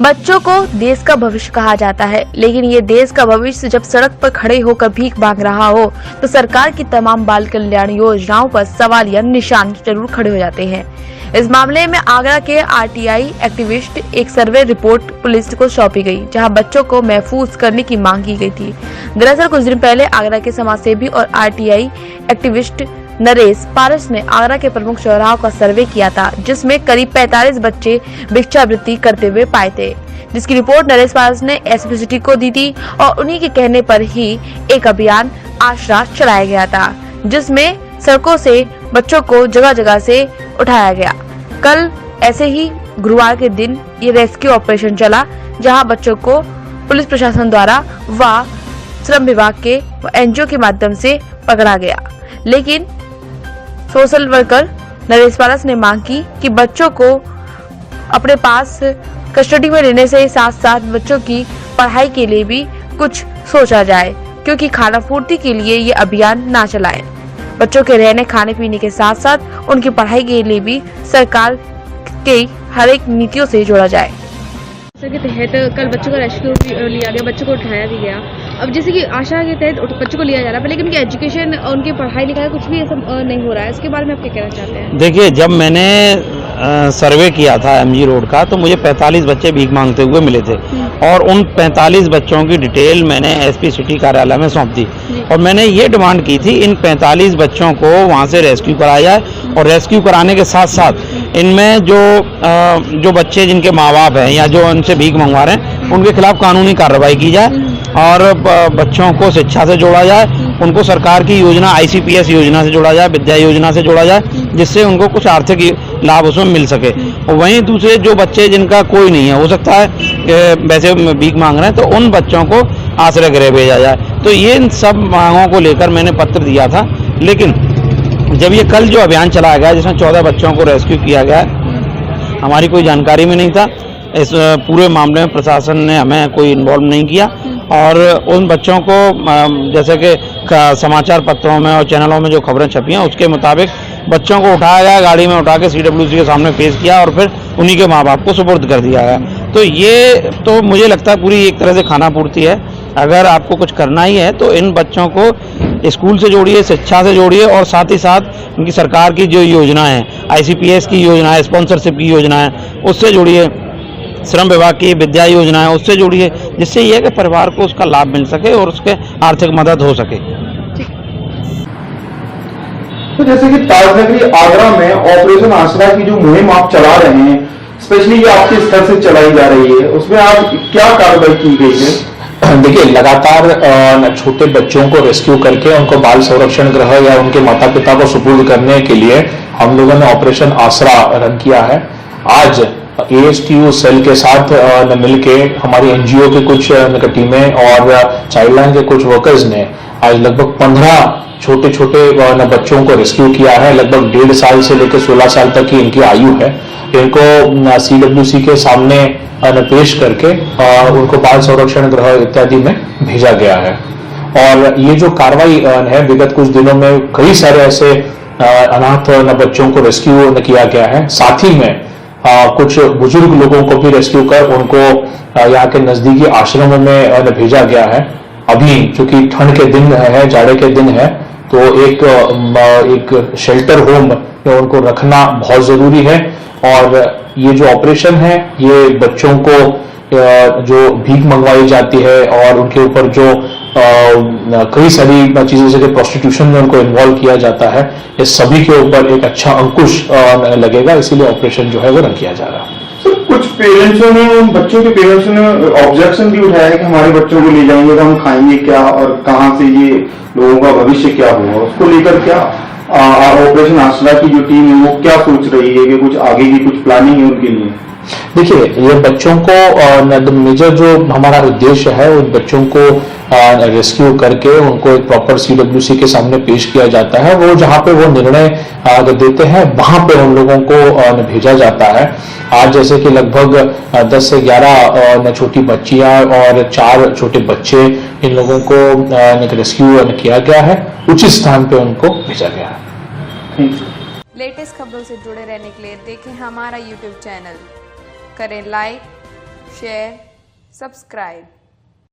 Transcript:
बच्चों को देश का भविष्य कहा जाता है, लेकिन ये देश का भविष्य जब सड़क पर खड़े होकर भीख मांग रहा हो तो सरकार की तमाम बाल कल्याण योजनाओं पर सवाल या निशान जरूर खड़े हो जाते हैं। इस मामले में आगरा के आरटीआई एक्टिविस्ट एक सर्वे रिपोर्ट पुलिस को सौंपी गई, जहां बच्चों को महफूज करने की मांग की गई थी। दरअसल कुछ दिन पहले आगरा के समाजसेवी और आरटीआई एक्टिविस्ट नरेश पारस ने आगरा के प्रमुख चौराहों का सर्वे किया था, जिसमें करीब 45 बच्चे भिक्षावृत्ति करते हुए पाए थे, जिसकी रिपोर्ट नरेश पारस ने एसपी सिटी को दी थी और उन्हीं के कहने पर ही एक अभियान आसरा चलाया गया था, जिसमें सड़कों से बच्चों को जगह जगह से उठाया गया। कल ऐसे ही गुरुवार के दिन ये रेस्क्यू ऑपरेशन चला, जहां बच्चों को पुलिस प्रशासन द्वारा व श्रम विभाग के एनजीओ के माध्यम से पकड़ा गया। लेकिन सोशल वर्कर नरेश पारस ने मांग की कि बच्चों को अपने पास कस्टडी में लेने से साथ साथ बच्चों की पढ़ाई के लिए भी कुछ सोचा जाए, क्योंकि खाना पूर्ति के लिए ये अभियान ना चलाएं। बच्चों के रहने खाने पीने के साथ साथ उनकी पढ़ाई के लिए भी सरकार के हर एक नीतियों से जोड़ा जाए। के तहत कल बच्चों का रेस्क्यू लिया गया, बच्चों को उठाया भी गया। अब जैसे कि आशा के तहत बच्चों को लिया जा रहा है, लेकिन उनकी एजुकेशन और उनकी पढ़ाई लिखाई कुछ भी ऐसा नहीं हो रहा है, इसके बारे में आप क्या कहना चाहते हैं? देखिए, जब मैंने सर्वे किया था एमजी रोड का, तो मुझे 45 बच्चे भीख मांगते हुए मिले थे और उन 45 बच्चों की डिटेल मैंने एसपी सिटी कार्यालय में सौंप दी और मैंने ये डिमांड की थी इन 45 बच्चों को वहाँ से रेस्क्यू कराया जाए और रेस्क्यू कराने के साथ साथ इनमें जो बच्चे जिनके माँ बाप हैं या जो उनसे भीख मंगवा रहे हैं उनके खिलाफ कानूनी कार्रवाई की जाए और बच्चों को शिक्षा से जोड़ा जाए, उनको सरकार की योजना आईसीपीएस योजना से जोड़ा जाए, विद्या योजना से जोड़ा जाए, जिससे उनको कुछ आर्थिक लाभ उसमें मिल सके। और वहीं दूसरे जो बच्चे जिनका कोई नहीं है, हो सकता है वैसे भीख मांग रहे हैं, तो उन बच्चों को आश्रय गृह भेजा जाए। तो ये इन सब मांगों को लेकर मैंने पत्र दिया था, लेकिन जब ये कल जो अभियान चलाया गया जिसमें 14 बच्चों को रेस्क्यू किया गया, हमारी कोई जानकारी में नहीं था। इस पूरे मामले में प्रशासन ने हमें कोई इन्वॉल्व नहीं किया और उन बच्चों को जैसे कि समाचार पत्रों में और चैनलों में जो खबरें छपी हैं उसके मुताबिक बच्चों को उठाया गया, गाड़ी में उठा के सीडब्ल्यूसी के सामने पेश किया और फिर उन्हीं के माँ बाप को सुपुर्द कर दिया गया। तो ये तो मुझे लगता है पूरी एक तरह से खाना पूर्ति है। अगर आपको कुछ करना ही है तो इन बच्चों को स्कूल से जोड़िए, शिक्षा से जोड़िए और साथ ही साथ उनकी सरकार की जो योजना है, आईसीपीएस की योजना है, स्पॉन्सरशिप की योजना है, उससे जोड़िए, श्रम विभाग की विद्या योजना है उससे जोड़िए, जिससे ये है कि परिवार को उसका लाभ मिल सके और उसके आर्थिक मदद हो सके। तो जैसे कि ताजनगरी आगरा में ऑपरेशन आसरा की जो मुहिम आप चला रहे हैं, स्पेशली ये आपके स्तर से चलाई जा रही है, उसमें आप क्या कार्रवाई की गई है? देखिए, लगातार छोटे बच्चों को रेस्क्यू करके उनको बाल संरक्षण गृह या उनके माता पिता को सुपुर्द करने के लिए हम लोगों ने ऑपरेशन आसरा रन किया है। आज एएसटीयू सेल के साथ मिलके हमारी एनजीओ के कुछ टीमें और चाइल्डलाइन के कुछ वर्कर्स ने आज लगभग 15 छोटे छोटे बच्चों को रेस्क्यू किया है। लगभग 1.5 साल से लेकर 16 साल तक की इनकी आयु है। इनको सीडब्ल्यूसी के सामने पेश करके उनको बाल संरक्षण गृह इत्यादि में भेजा गया है। और ये जो कार्रवाई है, विगत कुछ दिनों में कई सारे ऐसे अनाथ बच्चों को रेस्क्यू किया गया है। साथ ही में कुछ बुजुर्ग लोगों को भी रेस्क्यू कर उनको यहाँ के नजदीकी आश्रमों में भेजा गया है। अभी चूंकि ठंड के दिन है, जाड़े के दिन है, तो एक शेल्टर होम में उनको रखना बहुत जरूरी है। और ये जो ऑपरेशन है, ये बच्चों को जो भीख मंगवाई जाती है और उनके ऊपर जो कई सारी चीजें जैसे प्रोस्टिट्यूशन में उनको इन्वॉल्व किया जाता है, ये सभी के ऊपर एक अच्छा अंकुश लगेगा, इसीलिए ऑपरेशन जो है वो रन किया जा रहा है। तो कुछ पेरेंट्सों ने, उन बच्चों के पेरेंट्सों ने ऑब्जेक्शन भी उठाया है कि हमारे बच्चों को ले जाएंगे तो हम खाएंगे क्या और कहाँ से ये लोगों का भविष्य क्या होगा, उसको लेकर क्या ऑपरेशन आसरा की जो टीम है वो क्या सोच रही है कि कुछ आगे की कुछ प्लानिंग है उनके लिए? देखिए, ये बच्चों को मेजर जो हमारा उद्देश्य है, उन बच्चों को रेस्क्यू करके उनको एक प्रॉपर सीडब्ल्यूसी के सामने पेश किया जाता है। वो जहाँ पे वो निर्णय देते हैं वहां पे उन लोगों को भेजा जाता है। आज जैसे कि लगभग 10 से 11 छोटी बच्चियां और 4 छोटे बच्चे, इन लोगों को रेस्क्यू किया गया है, उचित स्थान पे उनको भेजा गया है। लेटेस्ट खबरों से जुड़े रहने के लिए देखें हमारा यूट्यूब चैनल, करें लाइक, share, subscribe.